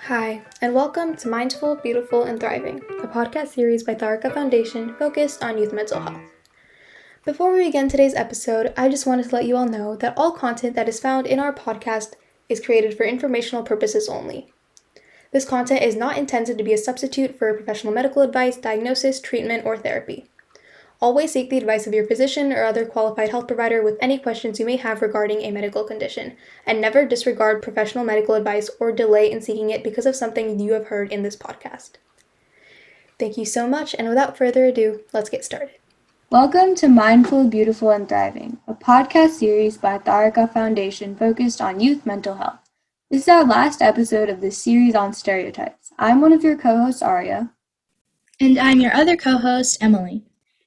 Hi, and welcome to Mindful, Beautiful, and Thriving, a podcast series by Taarikas Foundation focused on youth mental health. Before we begin today's episode, I just wanted to let you all know that all content that is found in our podcast is created for informational purposes only. This content is not intended to be a substitute for professional medical advice, diagnosis, treatment, or therapy. Always seek the advice of your physician or other qualified health provider with any questions you may have regarding a medical condition, and never disregard professional medical advice or delay in seeking it because of something you have heard in this podcast. Thank you so much, and without further ado, let's get started. Welcome to Mindful, Beautiful, and Thriving, a podcast series by Taarikas Foundation focused on youth mental health. This is our last episode of this series on stereotypes. I'm one of your co-hosts, Aria. And I'm your other co-host, Emily.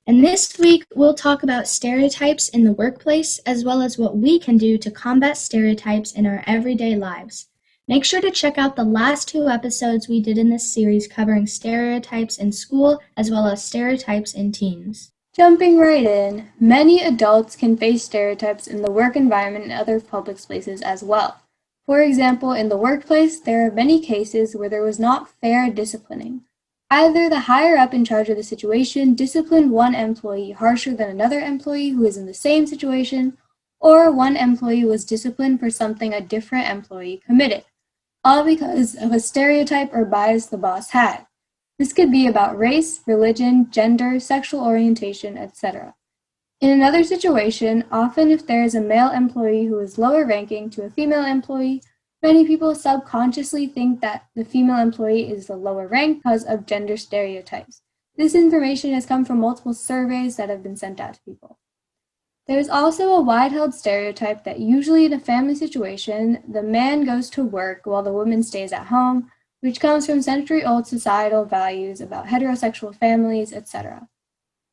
And this week, we'll talk about stereotypes in the workplace, as well as what we can do to combat stereotypes in our everyday lives. Make sure to check out the last 2 episodes we did in this series covering stereotypes in school, as well as stereotypes in teens. Jumping right in, many adults can face stereotypes in the work environment and other public spaces as well. For example, in the workplace, there are many cases where there was not fair disciplining. Either the higher up in charge of the situation disciplined one employee harsher than another employee who is in the same situation, or one employee was disciplined for something a different employee committed, all because of a stereotype or bias the boss had. This could be about race, religion, gender, sexual orientation, etc. In another situation, often if there is a male employee who is lower ranking to a female employee, many people subconsciously think that the female employee is the lower rank because of gender stereotypes. This information has come from multiple surveys that have been sent out to people. There's also a wide-held stereotype that usually in a family situation, the man goes to work while the woman stays at home, which comes from century-old societal values about heterosexual families, etc.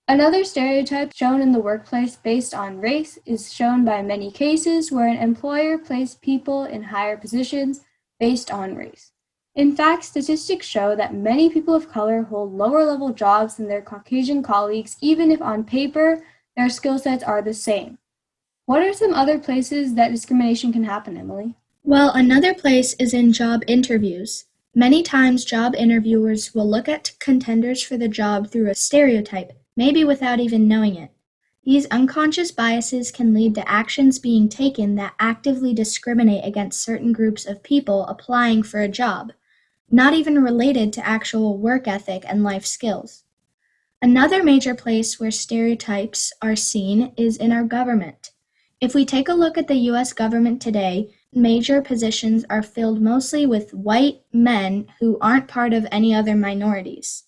Another stereotype shown in the workplace based on race is shown by many cases where an employer placed people in higher positions based on race. In fact, statistics show that many people of color hold lower-level jobs than their Caucasian colleagues, even if on paper their skill sets are the same. What are some other places that discrimination can happen, Emily? Well, another place is in job interviews. Many times, job interviewers will look at contenders for the job through a stereotype, maybe without even knowing it. These unconscious biases can lead to actions being taken that actively discriminate against certain groups of people applying for a job, not even related to actual work ethic and life skills. Another major place where stereotypes are seen is in our government. If we take a look at the U.S. government today, major positions are filled mostly with white men who aren't part of any other minorities.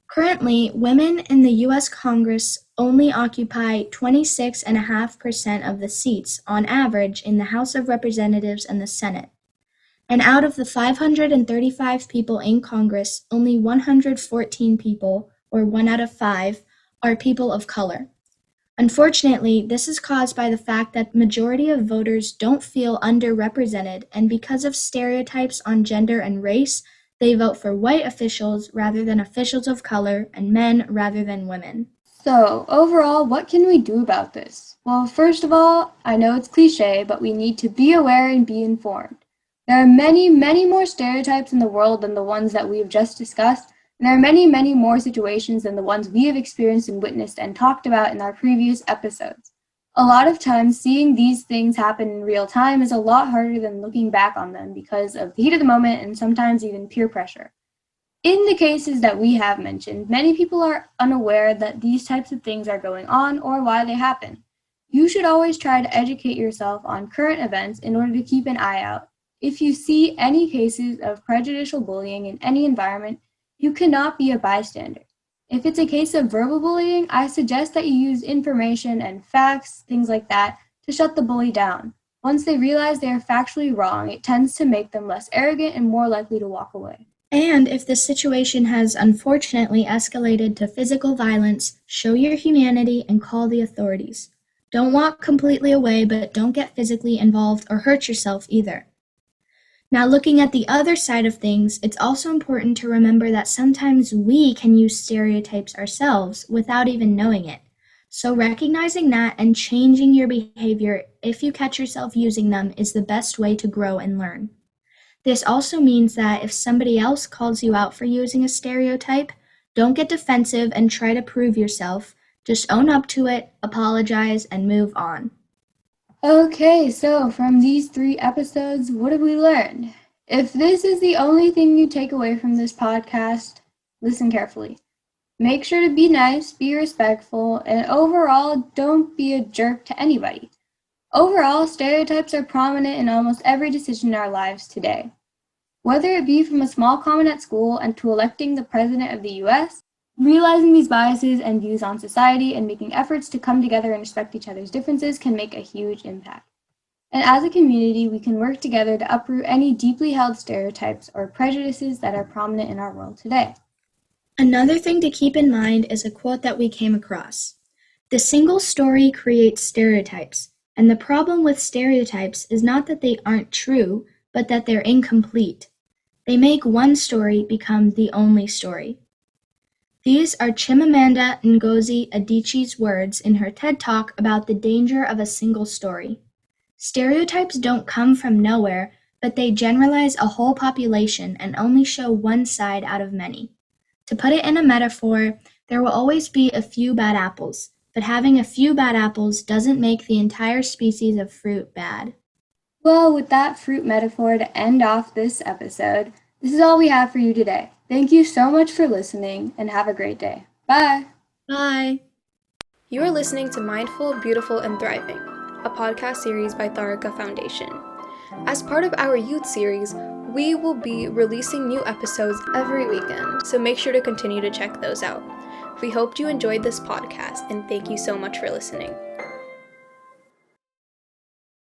Currently, women in the U.S. Congress only occupy 26.5% of the seats on average in the House of Representatives and the Senate. And out of the 535 people in Congress, only 114 people, or 1 out of 5, are people of color. Unfortunately, this is caused by the fact that the majority of voters don't feel underrepresented, and because of stereotypes on gender and race, they vote for white officials rather than officials of color and men rather than women. So, overall, what can we do about this? Well, first of all, I know it's cliche, but we need to be aware and be informed. There are many, many more stereotypes in the world than the ones that we have just discussed, and there are many, many more situations than the ones we have experienced and witnessed and talked about in our previous episodes. A lot of times, seeing these things happen in real time is a lot harder than looking back on them because of the heat of the moment and sometimes even peer pressure. In the cases that we have mentioned, many people are unaware that these types of things are going on or why they happen. You should always try to educate yourself on current events in order to keep an eye out. If you see any cases of prejudicial bullying in any environment, you cannot be a bystander. If it's a case of verbal bullying, I suggest that you use information and facts, things like that, to shut the bully down. Once they realize they are factually wrong, it tends to make them less arrogant and more likely to walk away. And if the situation has unfortunately escalated to physical violence, show your humanity and call the authorities. Don't walk completely away, but don't get physically involved or hurt yourself either. Now, looking at the other side of things, it's also important to remember that sometimes we can use stereotypes ourselves without even knowing it. So recognizing that and changing your behavior if you catch yourself using them is the best way to grow and learn. This also means that if somebody else calls you out for using a stereotype, don't get defensive and try to prove yourself. Just own up to it, apologize, and move on. Okay, so from these 3 episodes, what have we learned? If this is the only thing you take away from this podcast, listen carefully. Make sure to be nice, be respectful, and overall, don't be a jerk to anybody. Overall, stereotypes are prominent in almost every decision in our lives today. Whether it be from a small comment at school and to electing the President of the US, realizing these biases and views on society and making efforts to come together and respect each other's differences can make a huge impact. And as a community, we can work together to uproot any deeply held stereotypes or prejudices that are prominent in our world today. Another thing to keep in mind is a quote that we came across. The single story creates stereotypes, and the problem with stereotypes is not that they aren't true, but that they're incomplete. They make one story become the only story. These are Chimamanda Ngozi Adichie's words in her TED Talk about the danger of a single story. Stereotypes don't come from nowhere, but they generalize a whole population and only show one side out of many. To put it in a metaphor, there will always be a few bad apples, but having a few bad apples doesn't make the entire species of fruit bad. Well, with that fruit metaphor to end off this episode, this is all we have for you today. Thank you so much for listening, and have a great day. Bye! Bye! You are listening to Mindful, Beautiful, and Thriving, a podcast series by Taarikas Foundation. As part of our youth series, we will be releasing new episodes every weekend, so make sure to continue to check those out. We hope you enjoyed this podcast, and thank you so much for listening.